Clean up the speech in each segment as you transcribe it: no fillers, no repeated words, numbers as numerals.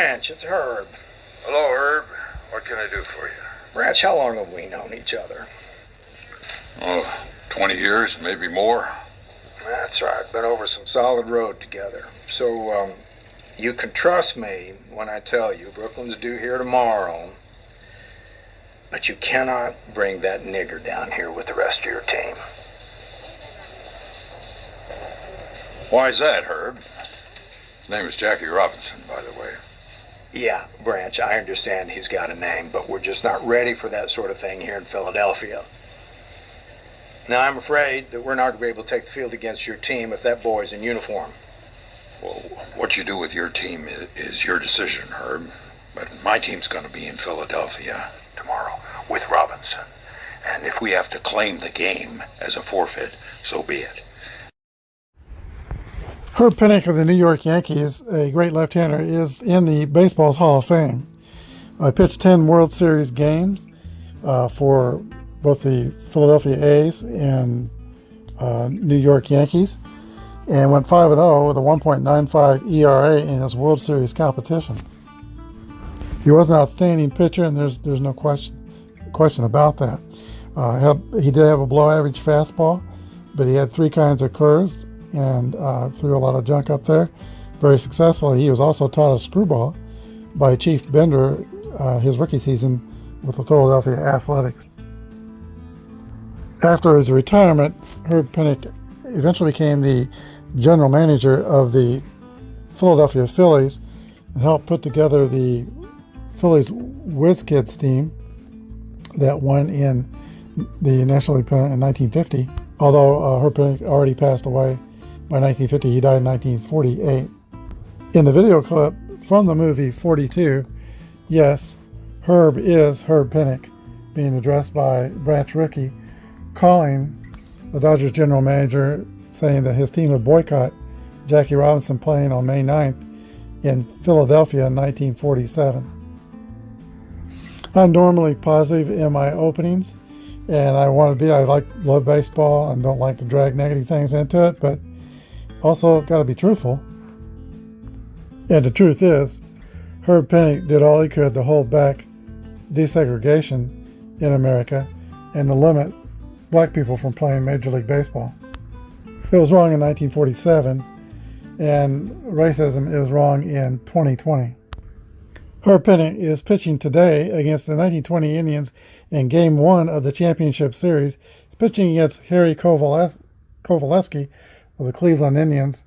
Branch, it's Herb. Hello, Herb. What can I do for you? Branch, how long have we known each other? Oh, 20 years, maybe more. That's right. Been over some solid road together. So, you can trust me when I tell you Brooklyn's due here tomorrow, but you cannot bring that nigger down here with the rest of your team. Why is that, Herb? His name is Jackie Robinson, by the way. Yeah, Branch, I understand he's got a name, but we're just not ready for that sort of thing here in Philadelphia. Now, I'm afraid that we're not going to be able to take the field against your team if that boy's in uniform. Well, what you do with your team is your decision, Herb. But my team's going to be in Philadelphia tomorrow with Robinson. And if we have to claim the game as a forfeit, so be it. Herb Pennock of the New York Yankees, a great left-hander, is in the baseball's Hall of Fame. I pitched 10 World Series games for both the Philadelphia A's and New York Yankees, and went 5-0 with a 1.95 ERA in his World Series competition. He was an outstanding pitcher, and there's no question about that. He did have a below-average fastball, but he had 3 kinds of curves and threw a lot of junk up there very successfully. He was also taught a screwball by Chief Bender his rookie season with the Philadelphia Athletics. After his retirement, Herb Pennock eventually became the general manager of the Philadelphia Phillies and helped put together the Phillies Whiz Kids team that won in the National League pennant in 1950. Although Herb Pennock already passed away by 1950, he died in 1948. In the video clip from the movie 42, yes, Herb is Herb Pennock, being addressed by Branch Rickey, calling the Dodgers general manager, saying that his team would boycott Jackie Robinson playing on May 9th in Philadelphia in 1947. I'm normally positive in my openings, and I want to be. I love baseball and don't like to drag negative things into it, but also got to be truthful. And the truth is, Herb Pennock did all he could to hold back desegregation in America and to limit black people from playing Major League Baseball. It was wrong in 1947, and racism is wrong in 2020. Herb Pennock is pitching today against the 1920 Indians in Game 1 of the Championship Series. He's pitching against Harry Kovaleski of the Cleveland Indians.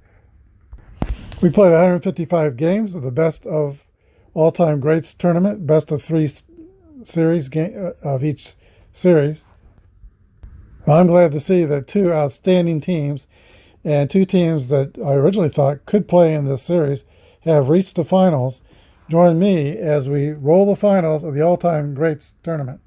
We played 155 games of the Best of All-Time Greats tournament, best of 3 series of each series. I'm glad to see that 2 outstanding teams and 2 teams that I originally thought could play in this series have reached the finals. Join me as we roll the finals of the All-Time Greats tournament.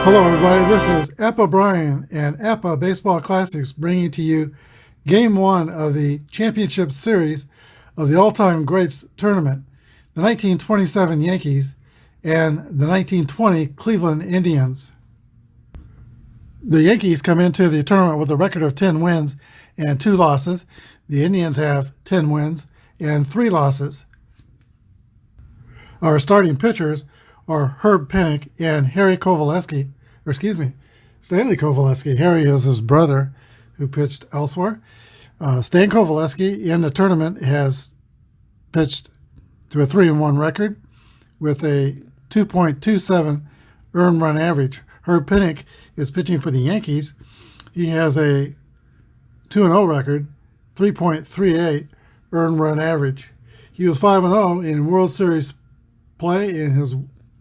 Hello everybody, this is Apba Brian and Apba Baseball Classics bringing to you Game 1 of the Championship Series of the All-Time Greats Tournament, the 1927 Yankees and the 1920 Cleveland Indians. The Yankees come into the tournament with a record of 10 wins and 2 losses. The Indians have 10 wins and 3 losses. Our starting pitchers are Herb Pennock and Stanley Kovaleski. Harry is his brother who pitched elsewhere. Stan Kovaleski in the tournament has pitched to a 3-1 record with a 2.27 earned run average. Herb Pennock is pitching for the Yankees. He has a 2-0 record, 3.38 earned run average. He was 5-0 in World Series play in his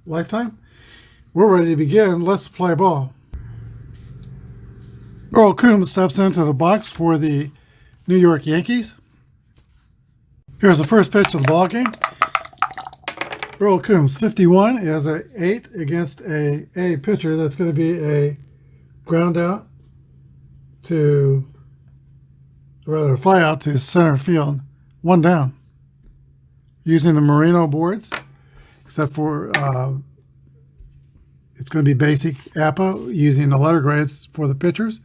lifetime. We're ready to begin. Let's play ball. Earl Coombs steps into the box for the New York Yankees. Here's the first pitch of the ball game. Earl Coombs, 51, is an 8 against a pitcher. That's going to be a ground out to, rather, a fly out to center field. 1 down. Using the Merino boards, except for it's going to be basic Apba using the letter grades for the pitchers.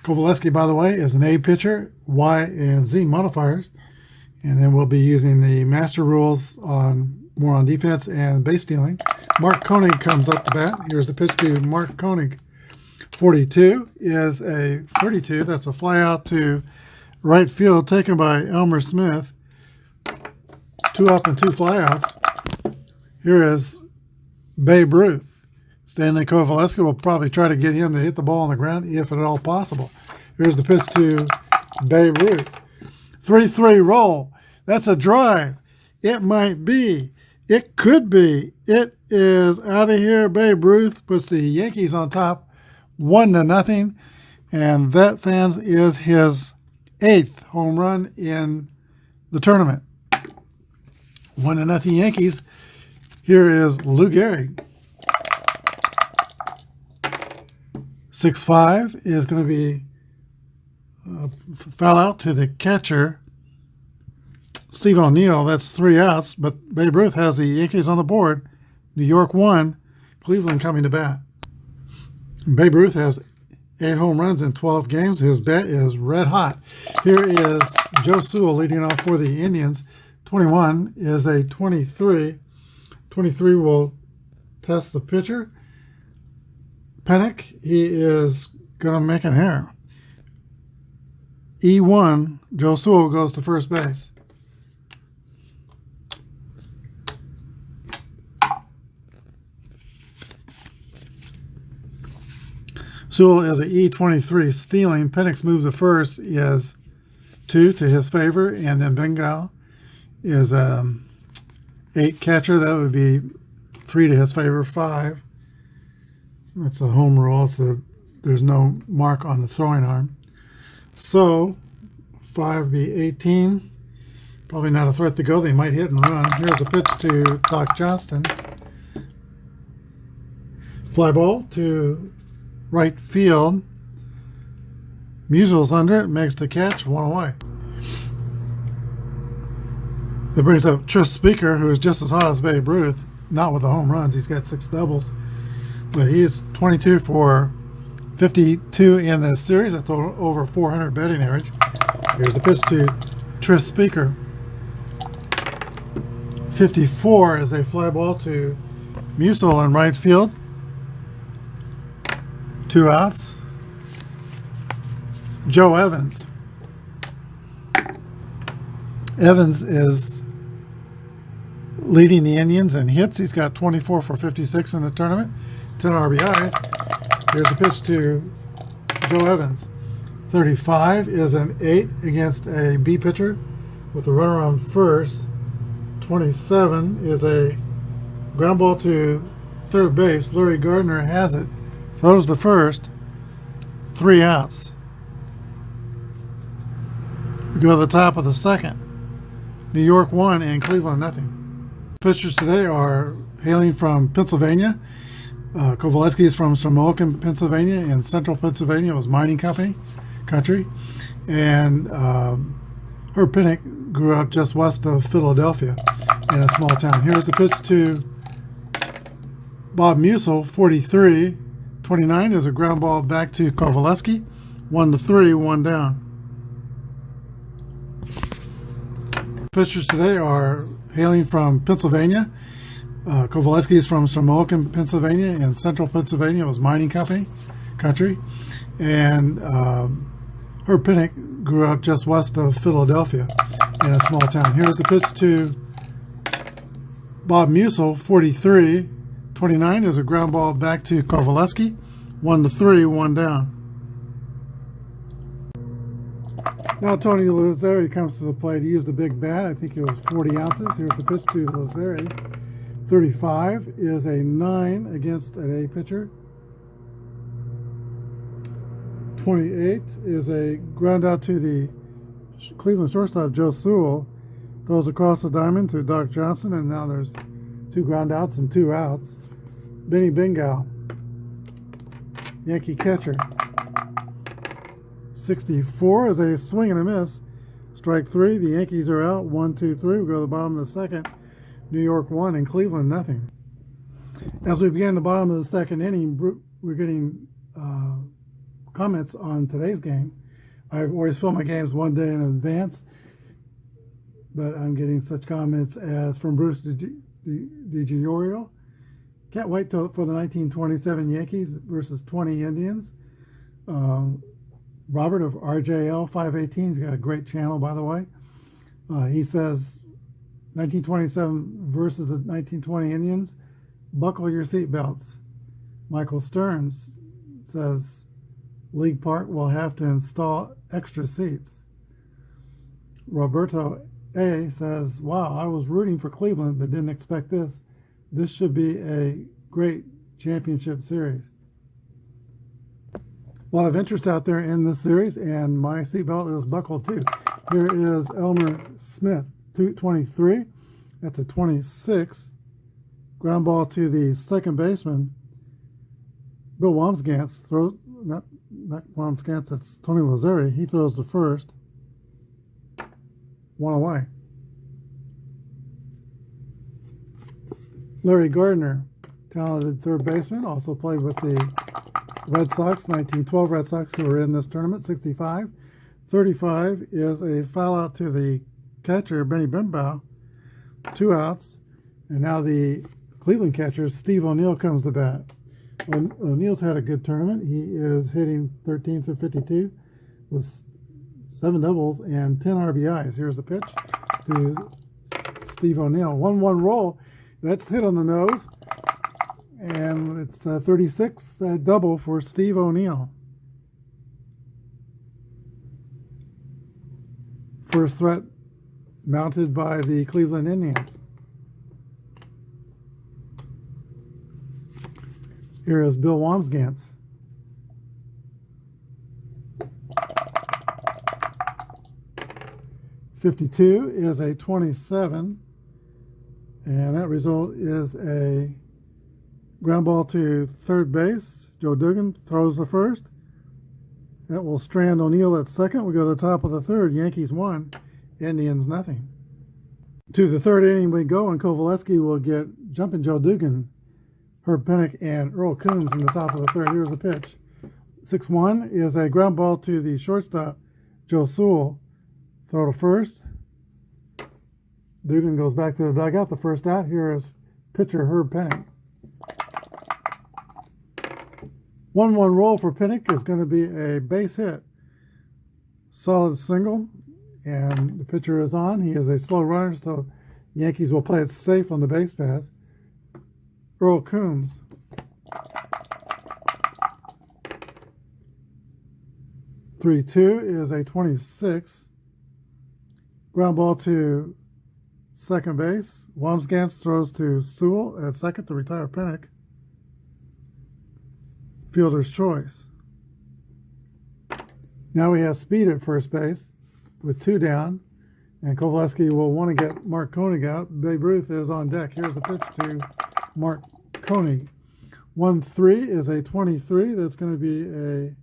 Kovaleski, by the way, is an A pitcher, Y and Z modifiers. And then we'll be using the master rules on more on defense and base stealing. Mark Koenig comes up to bat. Here's the pitch to Mark Koenig. 42 is a 32. That's a fly out to right field taken by Elmer Smith. 2 up and 2 flyouts. Here is Babe Ruth. Stanley Kovaleski will probably try to get him to hit the ball on the ground if at all possible. Here's the pitch to Babe Ruth. 3-3 roll. That's a drive. It might be. It could be. It is out of here. Babe Ruth puts the Yankees on top 1-0. And that, fans, is his 8th home run in the tournament. 1-0 Yankees. Here is Lou Gehrig. 6-5 is going to be foul out to the catcher, Steve O'Neill. That's 3 outs, but Babe Ruth has the Yankees on the board. New York 1, Cleveland coming to bat. Babe Ruth has 8 home runs in 12 games. His bat is red hot. Here is Joe Sewell leading off for the Indians. 21 is a 23. 23 will test the pitcher. Pennick, he is going to make an error. E1, Joe Sewell goes to first base. Sewell is an E23 stealing. Pennick's move to first is 2 to his favor, and then Bengal is 8 catcher. That would be 3 to his favor, 5. That's a home rule if there's no mark on the throwing arm. So 5 would be 18. Probably not a threat to go. They might hit and run. Here's a pitch to Doc Johnston. Fly ball to right field. Musial's under it, makes the catch, 1 away. That brings up Tris Speaker, who is just as hot as Babe Ruth, not with the home runs. He's got 6 doubles, but he is 22 for 52 in this series. That's over 400 batting average. Here's the pitch to Tris Speaker. 54 is a fly ball to Musial in right field. 2 outs. Joe Evans. Evans is leading the Indians in hits. He's got 24 for 56 in the tournament, 10 RBIs. Here's a pitch to Joe Evans. 35 is an 8 against a B pitcher with a runner on first. 27 is a ground ball to third base. Larry Gardner has it. Throws to first. 3 outs. We go to the top of the second. New York 1 and Cleveland nothing. Pitchers today are hailing from Pennsylvania. Kovaleski is from Shamokin, Pennsylvania, and Central Pennsylvania was mining country. And Herb Pennick grew up just west of Philadelphia in a small town. Here's the pitch to Bob Musial, 43. 29 is a ground ball back to Kovaleski. 1-3, 1 down. Pitchers today are hailing from Pennsylvania. Kovaleski is from Shamokin, Pennsylvania, and Central Pennsylvania was mining country. And Herb Pennick grew up just west of Philadelphia in a small town. Here's the pitch to Bob Musial, 43. 29 is a ground ball back to Kovaleski. 1-3, 1 down. Now Tony Lazzeri comes to the plate. He used a big bat. I think it was 40 ounces. Here's the pitch to Lazzeri. 35 is a 9 against an A pitcher. 28 is a ground out to the Cleveland shortstop, Joe Sewell. Throws across the diamond to Doc Johnson, and now there's 2 ground outs and 2 outs. Benny Bingal, Yankee catcher. 64 is a swing and a miss. Strike 3. The Yankees are out. 1, 2, 3. We go to the bottom of the second. New York 1 and Cleveland nothing. As we begin the bottom of the second inning, we're getting comments on today's game. I've always filmed my games one day in advance, but I'm getting such comments as from Bruce DiGiorio. Can't wait for the 1927 Yankees versus 20 Indians. Robert of RJL 518, he's got a great channel, by the way. He says 1927 versus the 1920 Indians, buckle your seatbelts. Michael Stearns says League Park will have to install extra seats. Roberto A says, wow, I was rooting for Cleveland but didn't expect this. This should be a great championship series. A lot of interest out there in this series, and my seatbelt is buckled too. Here is Elmer Smith, 223. That's a 26. Ground ball to the second baseman. Bill Wamsgans throws, not Wamsgans, it's Tony Lazzeri. He throws to first. 1 away. Larry Gardner, talented third baseman, also played with the Red Sox, 1912 Red Sox, who are in this tournament, 65. 35 is a foul out to the catcher, Benny Bimbow. 2 outs. And now the Cleveland catcher, Steve O'Neill, comes to bat. O'Neill's had a good tournament. He is hitting 13 through 52 with 7 doubles and 10 RBIs. Here's the pitch to Steve O'Neill. 1-1 roll. That's hit on the nose. And it's 36 double for Steve O'Neill. First threat mounted by the Cleveland Indians. Here is Bill Wamsgans. .52 is a 27, and that result is a ground ball to third base. Joe Dugan throws the first. That will strand O'Neill at second. We go to the top of the third. Yankees 1, Indians nothing. To the third inning we go, and Kovaleski will get jumping Joe Dugan, Herb Pennock, and Earl Coombs in the top of the third. Here's the pitch. 6-1 is a ground ball to the shortstop, Joe Sewell. Throw to first. Dugan goes back to the dugout. The first out. Here is pitcher Herb Pennock. 1-1 roll for Pennock is going to be a base hit. Solid single, and the pitcher is on. He is a slow runner, so the Yankees will play it safe on the base pass. Earl Coombs. .32 is a 26. Ground ball to second base. Wamsgans throws to Sewell at second to retire Pennock. Fielder's choice. Now we have speed at first base with 2 down, and Kovaleski will want to get Mark Koenig out. Babe Ruth is on deck. Here's the pitch to Mark Koenig. 1-3 is a 23. That's going to be a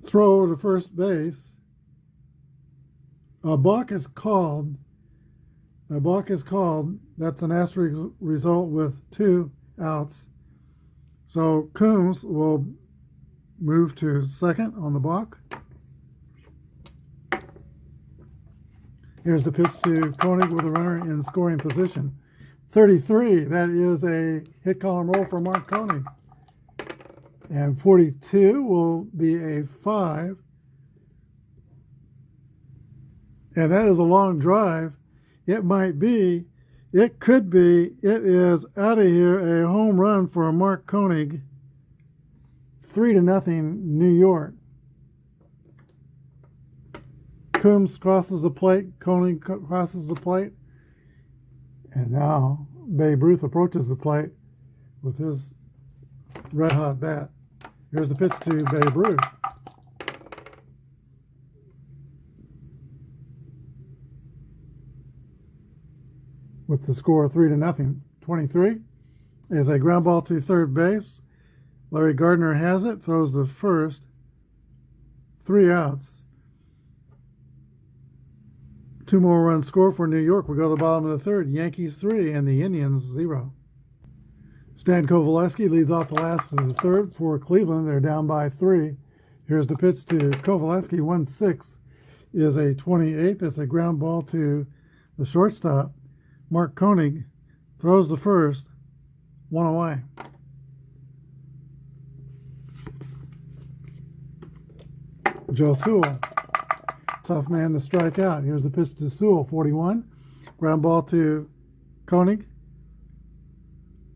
throw to first base. A balk is called. A balk is called. That's an asterisk result with 2 outs. So Coombs will move to second on the balk. Here's the pitch to Koenig with a runner in scoring position. 33, that is a hit column roll for Mark Koenig. And 42 will be a 5. And that is a long drive. It might be, it could be, it is out of here, a home run for Mark Koenig. 3-0 New York. Coombs crosses the plate, Koenig crosses the plate, And now Babe Ruth approaches the plate with his red-hot bat. Here's the pitch to Babe Ruth. With the score 3-0. 23 is a ground ball to third base. Larry Gardner has it, throws the first. 3 outs. 2 more runs score for New York. We go to the bottom of the third. Yankees 3 and the Indians 0. Stan Kovaleski leads off the last of the third for Cleveland. They're down by 3. Here's the pitch to Kovaleski. 1-6 is a 28. That's a ground ball to the shortstop. Mark Koenig throws the first. 1 away. Joe Sewell. Tough man to strike out. Here's the pitch to Sewell. 41. Ground ball to Koenig.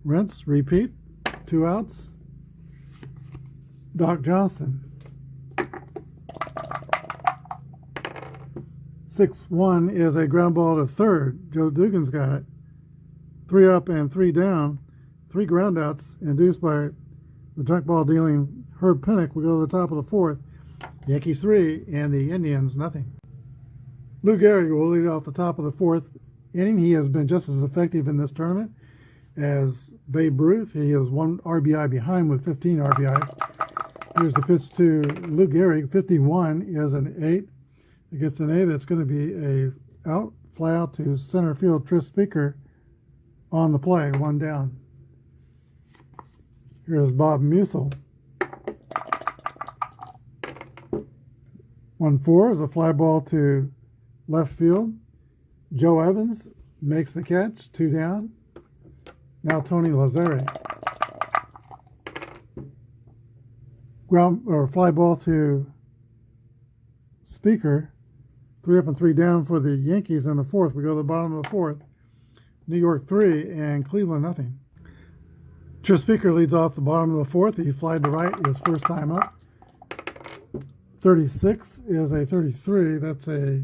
Rinse, repeat. 2 outs. Doc Johnston. 6-1 is a ground ball to third. Joe Dugan's got it. 3 up and 3 down. 3 ground outs induced by the junk ball dealing Herb Pennock. We go to the top of the fourth. Yankees 3 and the Indians nothing. Lou Gehrig will lead off the top of the fourth inning. He has been just as effective in this tournament as Babe Ruth. He is 1 RBI behind with 15 RBIs. Here's the pitch to Lou Gehrig. 51 is an 8. It gets an A. That's going to be a out, fly out to center field. Tris Speaker on the play, 1 down. Here's Bob Musil. 1-4 is a fly ball to left field. Joe Evans makes the catch, 2 down. Now Tony Lazzeri. Ground or fly ball to Speaker. 3 up and 3 down for the Yankees in the fourth. We go to the bottom of the fourth. New York 3 and Cleveland nothing. Tris Speaker leads off the bottom of the fourth. He flied to right his first time up. 36 is a 33. That's a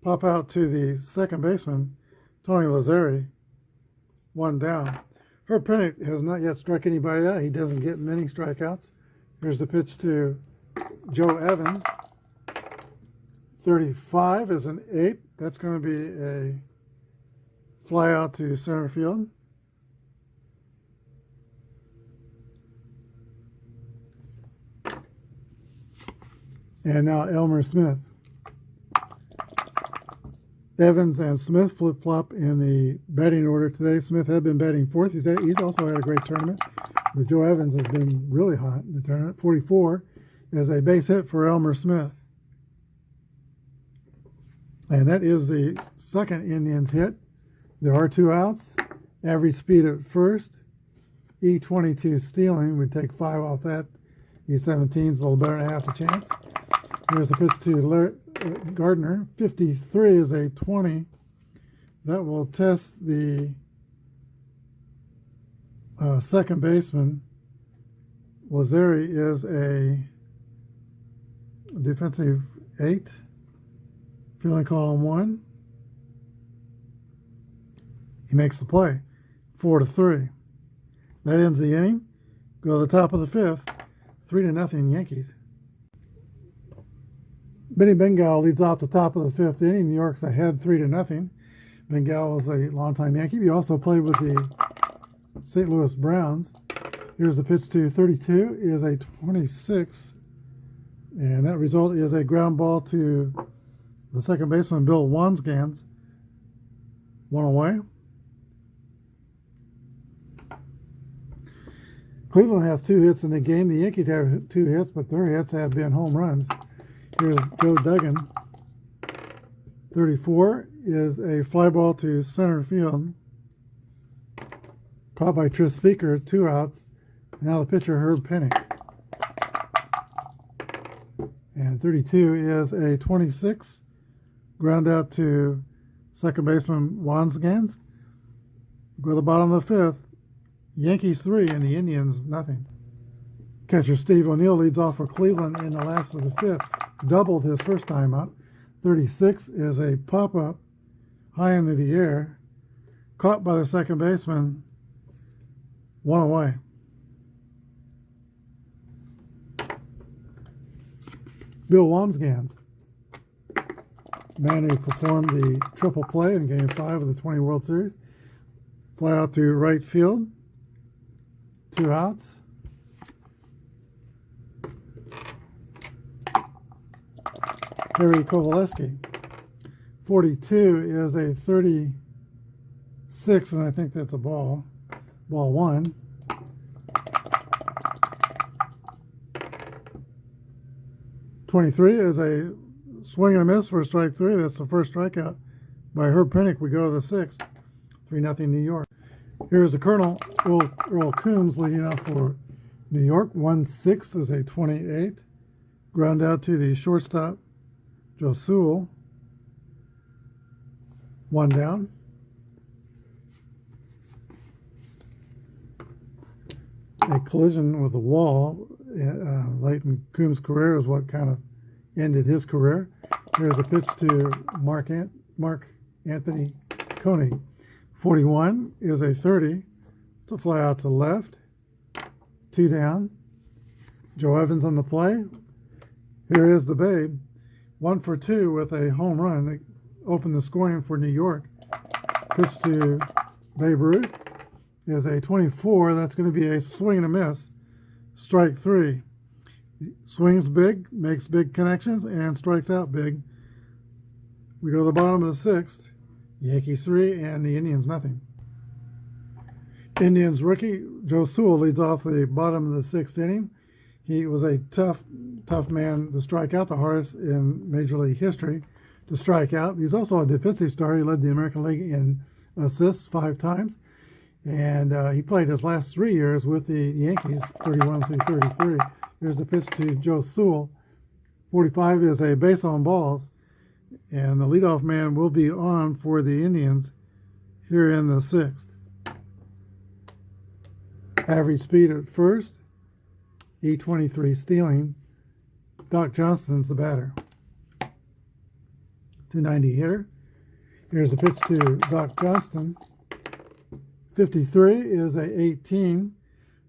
pop out to the second baseman, Tony Lazzeri. 1 down. Herb Pennock has not yet struck anybody out. He doesn't get many strikeouts. Here's the pitch to Joe Evans. 35 is an 8. That's going to be a fly out to center field. And now Elmer Smith. Evans and Smith flip-flop in the batting order today. Smith had been batting fourth. He's also had a great tournament. But Joe Evans has been really hot in the tournament. 44 is a base hit for Elmer Smith. And that is the second Indians hit. There are 2 outs. Average speed at first. E22 stealing. We'd take 5 off that. E17 is a little better than half a chance. Here's the pitch to Gardner. 53 is a 20. That will test the second baseman. Lazzeri is a defensive 8. Fielding column 1. He makes the play. 4-3. That ends the inning. Go to the top of the fifth. 3-0 Yankees. Benny Bengal leads off the top of the fifth inning. New York's ahead 3-0. Bengal was a longtime Yankee. He also played with the St. Louis Browns. Here's the pitch to 32 is a 26. And that result is a ground ball to the second baseman, Bill Wanzgans. 1 away. Cleveland has 2 hits in the game. The Yankees have 2 hits, but their hits have been home runs. Here's Joe Duggan. 34 is a fly ball to center field. Caught by Tris Speaker, 2 outs. Now the pitcher, Herb Pennock. And 32 is a 26. Ground out to second baseman Wanzgans. Go to the bottom of the fifth. Yankees 3 and the Indians nothing. Catcher Steve O'Neill leads off for Cleveland in the last of the fifth. Doubled his first time up. 36 is a pop-up high into the air. caught by the second baseman, 1 away. Bill Wambsgans, man who performed the triple play in Game 5 of the 20 World Series. Fly out to right field, 2 outs. Harry Kovaleski, 42 is a 36, and I think that's a ball. Ball 1. .23 is a swing and a miss for strike 3. That's the first strikeout by Herb Pennock. We go to the 6th. 3-0 New York. Here's the Colonel, Earl Coombs, leading off for New York. 1-6 is a 28. Ground out to the shortstop, Joe Sewell. 1 down. A collision with the wall late in Coombs' career is what kind of ended his career. Here's a pitch to Mark Anthony Koenig. 41 is a 30. It's a fly out to left. 2 down. Joe Evans on the play. Here is the Babe. 1 for 2 with a home run. They opened the scoring for New York. Pitch to Babe Ruth is a 24. That's going to be a swing and a miss. Strike 3. Swings big, makes big connections, and strikes out big. We go to the bottom of the 6th. Yankees 3 and the Indians nothing. Indians rookie Joe Sewell leads off the bottom of the 6th inning. He was a tough man to strike out, the hardest in Major League history to strike out. He's also a defensive star. He led the American League in assists 5 times. And he played his last 3 years with the Yankees, 31 through 33. Here's the pitch to Joe Sewell. 45 is a base on balls. And the leadoff man will be on for the Indians here in the 6th. Average speed at first. E23 stealing. Doc Johnston's the batter. 290 hitter. Here's the pitch to Doc Johnston. 53 is a 18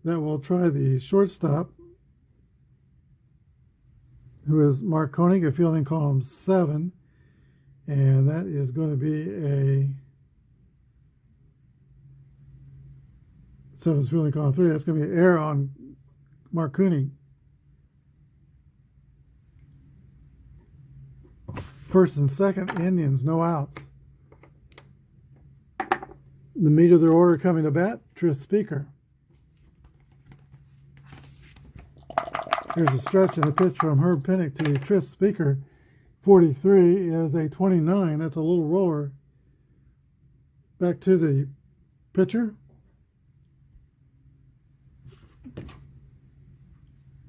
that will try the shortstop, who is Mark Koenig, a fielding column 7. And that is going to be a 7's fielding column 3. That's going to be an error on Mark Koenig. First and second, Indians, no outs. The meat of their order coming to bat, Tris Speaker. Here's a stretch and a pitch from Herb Pennock to Tris Speaker. 43 is a 29. That's a little roller. Back to the pitcher.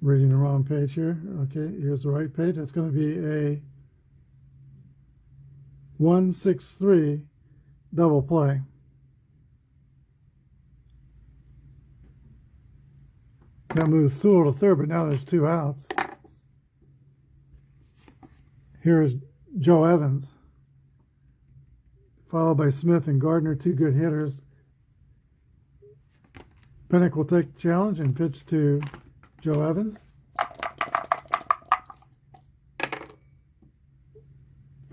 Reading the wrong page here. Okay, here's the right page. That's going to be a 1-6-3 double play. That moves Sewell to third, but now there's 2 outs. Here's Joe Evans, followed by Smith and Gardner, 2 good hitters. Pennock will take the challenge and pitch to Joe Evans.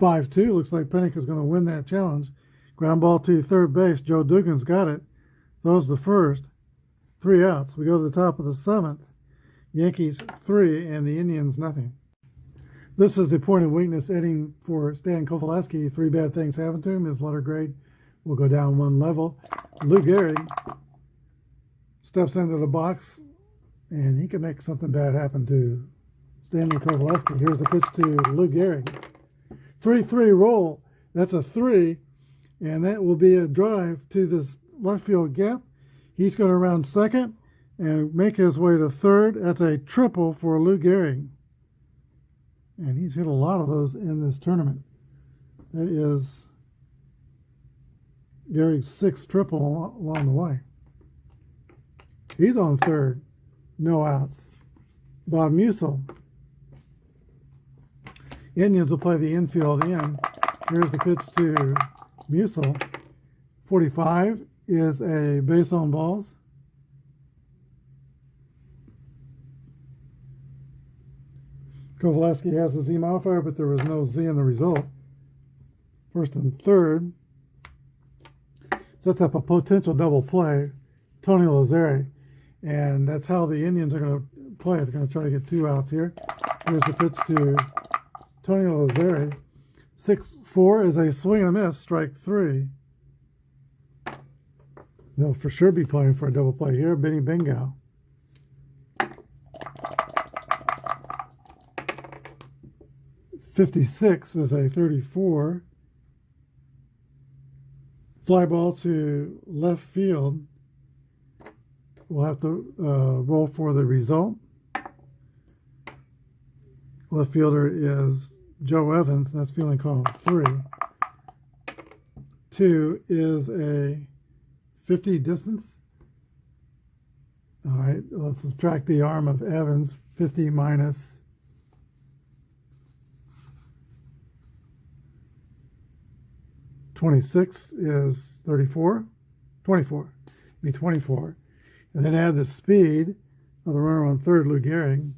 5-2. Looks like Pennock is going to win that challenge. Ground ball to third base. Joe Dugan's got it. Throws the first. 3 outs. We go to the top of the 7th. Yankees 3 and the Indians nothing. This is the point of weakness inning for Stan Kovaleski. 3 bad things happened to him. His letter grade will go down 1 level. Lou Gehrig steps into the box, and he can make something bad happen to Stanley Kovaleski. Here's the pitch to Lou Gehrig. 3-3 roll. That's a 3, and that will be a drive to this left field gap. He's going to round second and make his way to third. That's a triple for Lou Gehrig. And he's hit a lot of those in this tournament. That is Gehrig's 6th triple along the way. He's on third. No outs. Bob Musil. Indians will play the infield in. Here's the pitch to Musil. 45 is a base on balls. Kovaleski has a Z modifier, but there was no Z in the result. First and third sets up a potential double play, Tony Lazzeri. And that's how the Indians are going to play. They're going to try to get 2 outs here. Here's the pitch to Tony Lazzeri. 6-4 is a swing and a miss, strike 3. They'll for sure be playing for a double play here. Benny Bingo. .56 is a 34. Fly ball to left field. We'll have to roll for the result. Left fielder is Joe Evans, and that's fielding column 3. 2 is a 50 distance. All right, let's subtract the arm of Evans. 50 minus 26 is 34. 24. Be 24. And then add the speed of the runner on third, Lou Gehrig.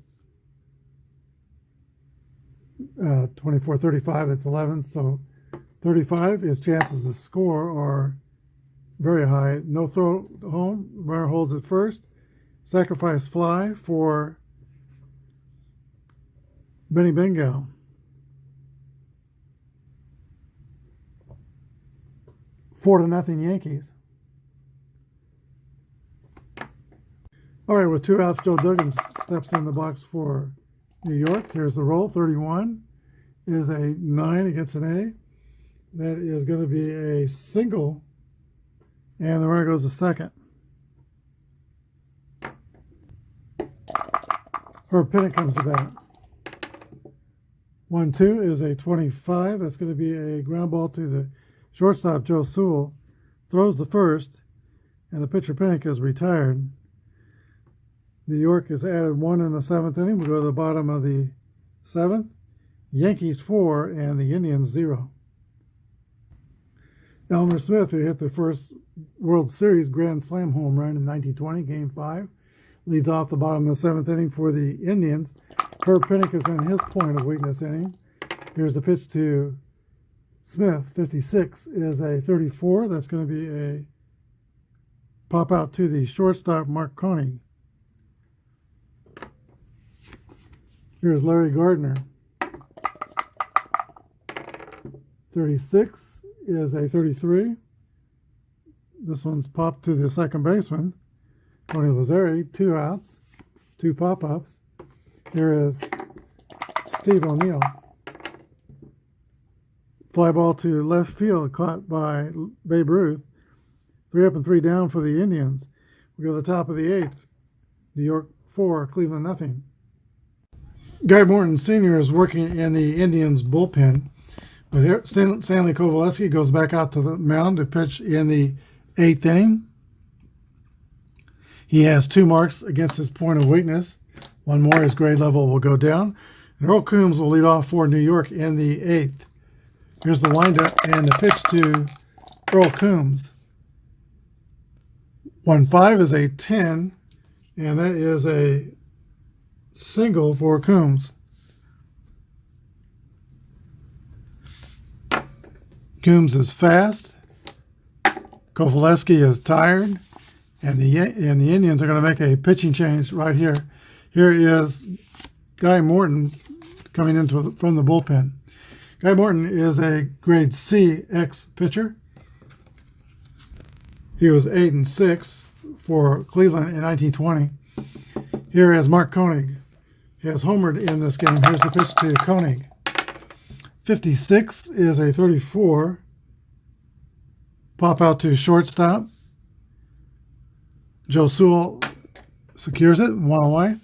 24, 35, that's 11. So 35, his chances to score are very high. No throw home, runner holds it first. Sacrifice fly for Benny Bingo. Four to nothing Yankees. All right, with 2 outs, Joe Duggan steps in the box for New York. Here's the roll. 31 is a 9 against an A. That is going to be a single, and the runner goes to second. Herb Pinnock comes to bat. 1-2 is a 25. That's going to be a ground ball to the shortstop, Joe Sewell. Throws the first, and the pitcher Pinnock is retired. New York has added 1 in the 7th inning. We'll go to the bottom of the 7th. Yankees 4 and the Indians 0. Elmer Smith, who hit the first World Series Grand Slam home run in 1920, Game 5, leads off the bottom of the 7th inning for the Indians. Herb Pinnock is in his point of weakness inning. Here's the pitch to Smith. 56 is a 34. That's going to be a pop out to the shortstop, Mark Koenig. Here's Larry Gardner. 36 is a 33. This one's popped to the second baseman, Tony Lazzeri. 2 outs, 2 pop-ups. Here is Steve O'Neill. Fly ball to left field, caught by Babe Ruth. 3 up and 3 down for the Indians. We go to the top of the 8th. New York 4, Cleveland nothing. Guy Morton Sr. is working in the Indians bullpen. But here, Stanley Kovaleski goes back out to the mound to pitch in the 8th inning. He has 2 marks against his point of weakness. 1 more, his grade level will go down. And Earl Coombs will lead off for New York in the 8th. Here's the windup and the pitch to Earl Coombs. 1-5 is a 10, and that is a single for Coombs. Coombs is fast. Kovaleski is tired, and the Indians are going to make a pitching change right here. Here is Guy Morton coming into from the bullpen. Guy Morton is a grade C X pitcher. He was 8-6 for Cleveland in 1920. Here is Mark Koenig. He has homered in this game. Here's the pitch to Koenig. 56 is a 34. Pop out to shortstop. Joe Sewell secures it, 1 away.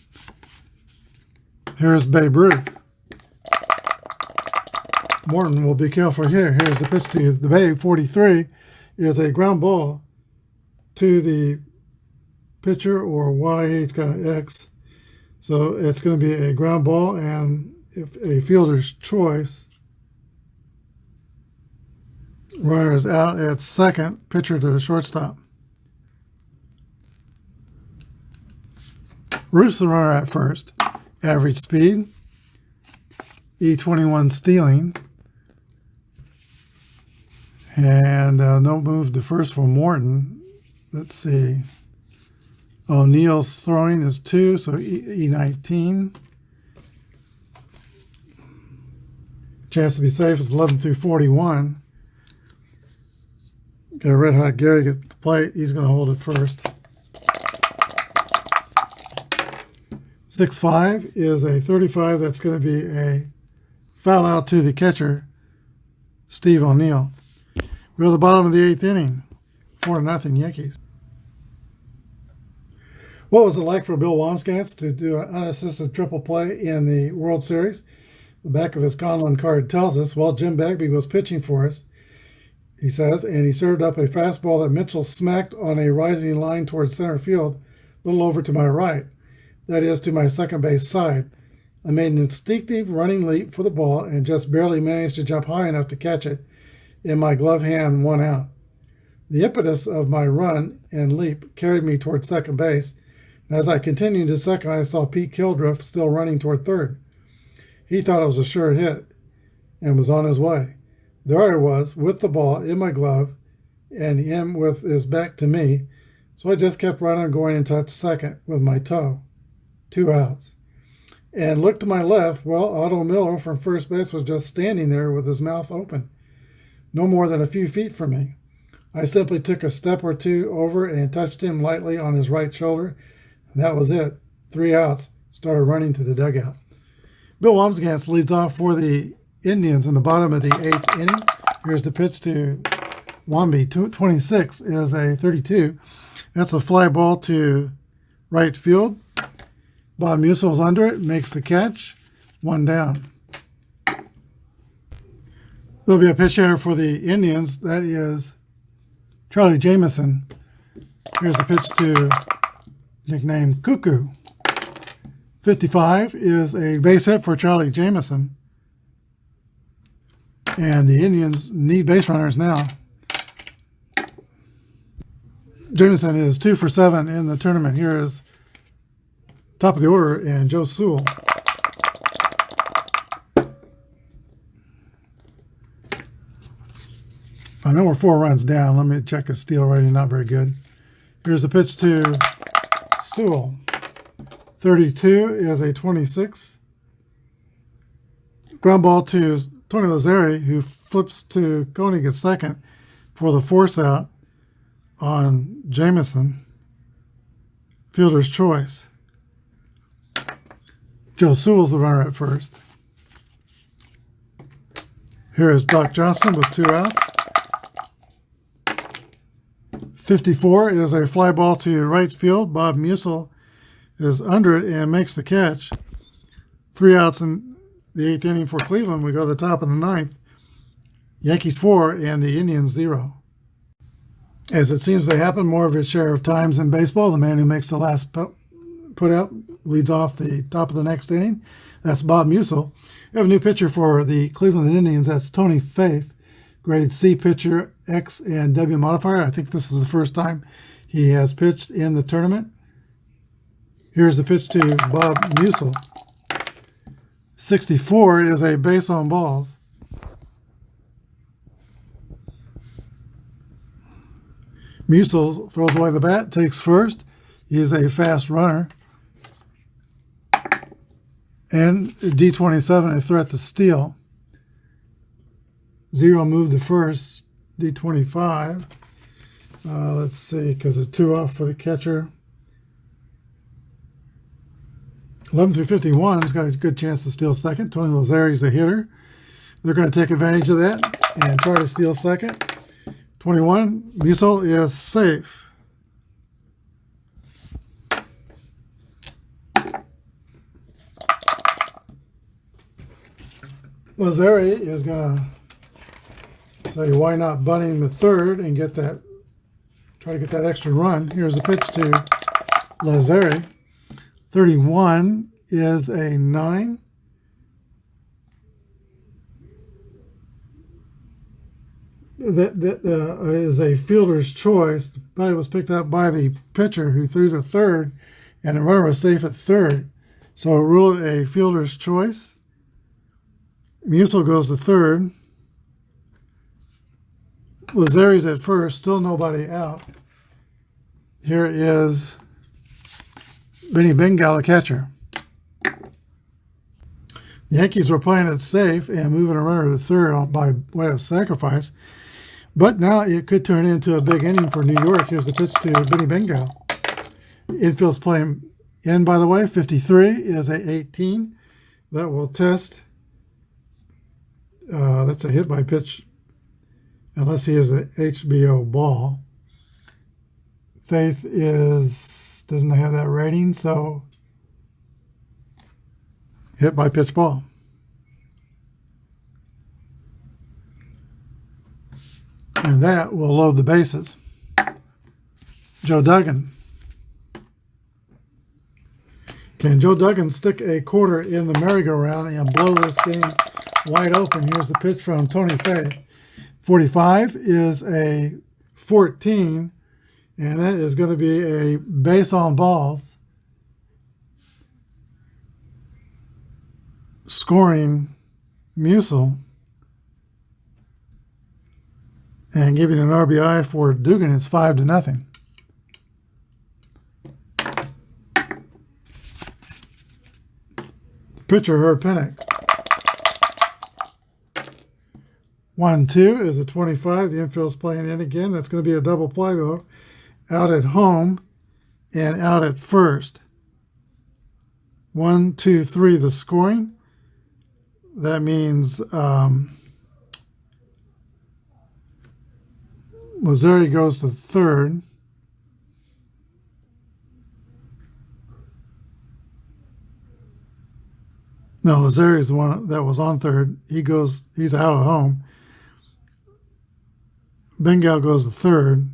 Here's Babe Ruth. Morton will be careful here. Here's the pitch to the Babe. 43 is a ground ball to the pitcher, or Y. It's got an X. So it's going to be a ground ball, and if a fielder's choice. Runner is out at second. Pitcher to the shortstop. Roof's the runner at first. Average speed. E21 stealing. And no move to first for Morton. Let's see. O'Neill's throwing is 2, so E19. Chance to be safe is 11 through 41. Got a red hot Gary at the plate. He's going to hold it first. 6-5 is a 35. That's going to be a foul out to the catcher, Steve O'Neill. We're at the bottom of the 8th inning. 4-0 Yankees. What was it like for Bill Wambsgans to do an unassisted triple play in the World Series? The back of his Conlon card tells us, well, Jim Bagby was pitching for us, he says, and he served up a fastball that Mitchell smacked on a rising line towards center field, a little over to my right. That is, to my second base side. I made an instinctive running leap for the ball and just barely managed to jump high enough to catch it in my glove hand, 1 out. The impetus of my run and leap carried me toward second base, and as I continued to second, I saw Pete Kildriff still running toward third. He thought it was a sure hit and was on his way. There I was with the ball in my glove and him with his back to me, so I just kept running and going and touched second with my toe. 2 outs. And looked to my left, well, Otto Miller from first base was just standing there with his mouth open, no more than a few feet from me. I simply took a step or two over and touched him lightly on his right shoulder, and that was it. 3 outs. Started running to the dugout. Bill Wambsgans leads off for the Indians in the bottom of the 8th inning. Here's the pitch to Wamby. 26 is a 32. That's a fly ball to right field. Bob Musil's under it, makes the catch. 1 down. There'll be a pitch hitter for the Indians. That is Charlie Jameson. Here's the pitch to nicknamed Cuckoo. 55 is a base hit for Charlie Jameson. And the Indians need base runners now. Jameson is 2 for 7 in the tournament. Here is top of the order and Joe Sewell. I know we're 4 runs down. Let me check his steal rating. Not very good. Here's the pitch to Sewell. 32 is a 26. Ground ball to Tony Lazzeri, who flips to Koenig at second for the force out on Jameson. Fielder's choice. Joe Sewell's the runner at first. Here is Doc Johnson with 2 outs. 54 is a fly ball to right field. Bob Musil is under it and makes the catch. 3 outs in the 8th inning for Cleveland. We go to the top of the 9th. Yankees 4 and the Indians 0. As it seems to happen more of its share of times in baseball, the man who makes the last put out leads off the top of the next inning. That's Bob Musil. We have a new pitcher for the Cleveland Indians. That's Tony Faith, grade C pitcher, X and W modifier. I think this is the first time he has pitched in the tournament. Here's the pitch to Bob Musil. 64 is a base on balls. Musil throws away the bat, takes first. He is a fast runner. And D27, a threat to steal. 0 move to first. D25. Let's see, because it's 2 off for the catcher. 11 through 51 has got a good chance to steal second. Tony Lazzeri's the hitter. They're going to take advantage of that and try to steal second. 21, Musil is safe. Lazzeri is going to say, why not bunt him to third and get that, try to get that extra run. Here's the pitch to Lazzeri. 31 is a 9. that is a fielder's choice. The play was picked up by the pitcher who threw to third, and the runner was safe at third. So ruled a fielder's choice. Musil goes to third. Lazzeri's at first, still nobody out. Here is Benny Bengal, the catcher. The Yankees were playing it safe and moving a runner to third by way of sacrifice. But now it could turn into a big inning for New York. Here's the pitch to Benny Bengal. Infield's playing in, by the way. 53 is a 18. That will test. That's a hit by pitch, unless he is an HBO ball. Faith doesn't have that rating, so hit by pitch ball. And that will load the bases. Joe Duggan. Can Joe Duggan stick a quarter in the merry-go-round and blow this game wide open? Here's the pitch from Tony Fay. 45 is a 14, and that is going to be a base on balls. Scoring Musil and giving an RBI for Dugan. It's 5-0. Pitcher Herb Pennock. 1-2 is a 25. The infield's playing in again. That's going to be a double play though. Out at home and out at first. 1, 2, 3. The scoring. That means Lazzeri goes to third. No, Lazzeri is the one that was on third. He's out at home. Bengal goes to third.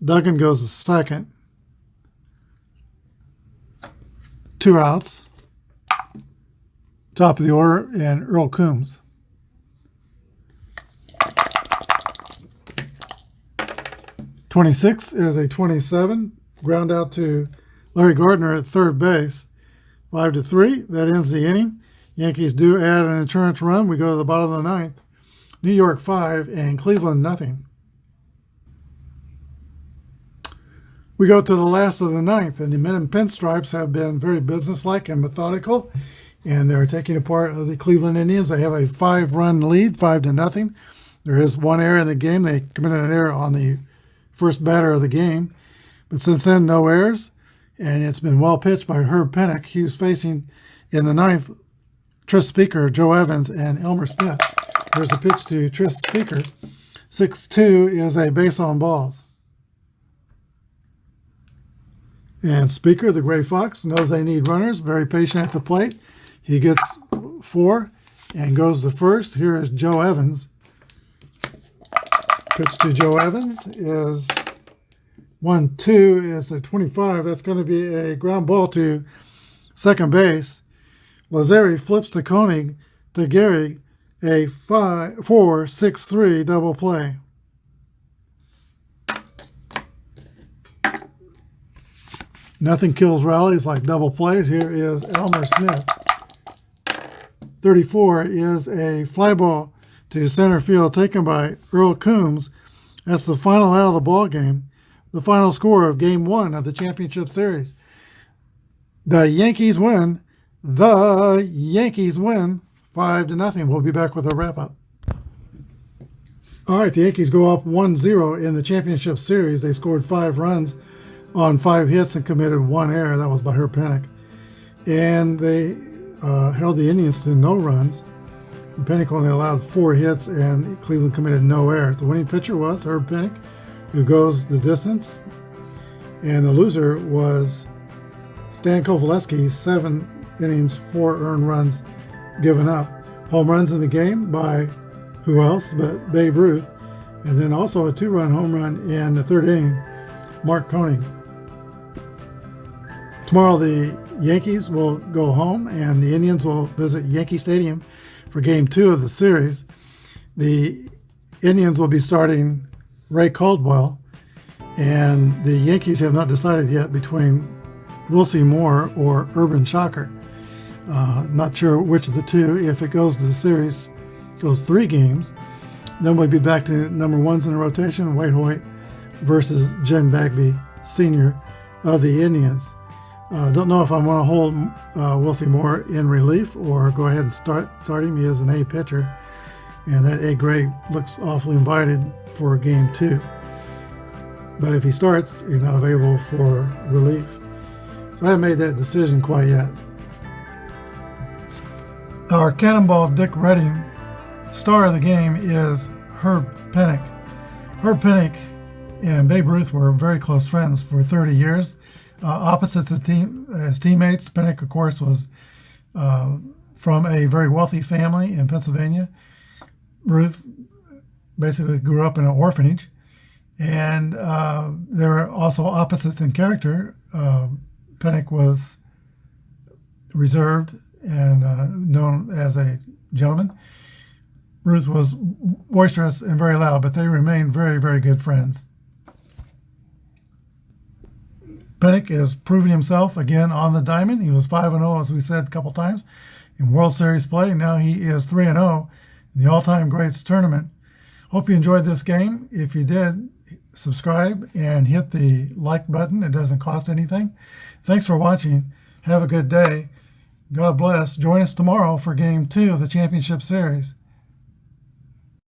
Duggan goes to second. 2 outs. Top of the order, and Earl Coombs. '26 is a 27. Ground out to Larry Gardner at third base. 5-3. That ends the inning. Yankees do add an insurance run. We go to the bottom of the ninth. New York 5 and Cleveland nothing. We go to the last of the ninth, and the men in pinstripes have been very businesslike and methodical, and they're taking apart of the Cleveland Indians. They have a 5-run lead, 5-0. There is 1 error in the game. They committed an error on the first batter of the game, but since then, no errors, and it's been well pitched by Herb Pennock. He's facing in the ninth Tris Speaker, Joe Evans, and Elmer Smith. There's a pitch to Tris Speaker. 6-2 is a base on balls. And Speaker, the Gray Fox, knows they need runners, very patient at the plate. He gets 4 and goes to first. Here is Joe Evans. Pitch to Joe Evans is 1-2. It's a 25. That's going to be a ground ball to second base. Lazzeri flips to Koenig to Gehrig, a 4-6-3 double play. Nothing kills rallies like double plays. Here is Elmer Smith. 34 is a fly ball to center field taken by Earl Coombs. That's the final out of the ball game. The final score of Game 1 of the championship series. The Yankees win. The Yankees win 5-0. We'll be back with a wrap-up. All right, the Yankees go up 1-0 in the championship series. They scored 5 runs on 5 hits and committed 1 error. That was by Herb Pennock. And they held the Indians to no runs. And Pennock only allowed 4 hits, and Cleveland committed no errors. The winning pitcher was Herb Pennock, who goes the distance. And the loser was Stan Kovaleski, 7 innings, 4 earned runs given up. Home runs in the game by who else but Babe Ruth. And then also a 2-run home run in the 3rd inning, Mark Koenig. Tomorrow the Yankees will go home and the Indians will visit Yankee Stadium for Game 2 of the series. The Indians will be starting Ray Caldwell, and the Yankees have not decided yet between Wilcie Moore or Urban Shocker. Not sure which of the two. If it goes to the series, goes 3 games, then we'll be back to number ones in the rotation, White Hoyt versus Jen Bagby, senior of the Indians. Don't know if I want to hold Wilcie Moore in relief or go ahead and start him. He is an A pitcher, and that A grade looks awfully invited for game 2. But if he starts, he's not available for relief. So I haven't made that decision quite yet. Our Cannonball Dick Redding star of the game is Herb Pennock. Herb Pennock and Babe Ruth were very close friends for 30 years. Opposites as teammates. Pennock, of course, was from a very wealthy family in Pennsylvania. Ruth basically grew up in an orphanage. And they were also opposites in character. Pennock was reserved and known as a gentleman. Ruth was boisterous and very loud, but they remained very, very good friends. Pennock is proving himself again on the diamond. He was 5-0, as we said a couple times, in World Series play. Now he is 3-0 in the all-time greats tournament. Hope you enjoyed this game. If you did, subscribe and hit the like button. It doesn't cost anything. Thanks for watching. Have a good day. God bless. Join us tomorrow for Game 2 of the Championship Series.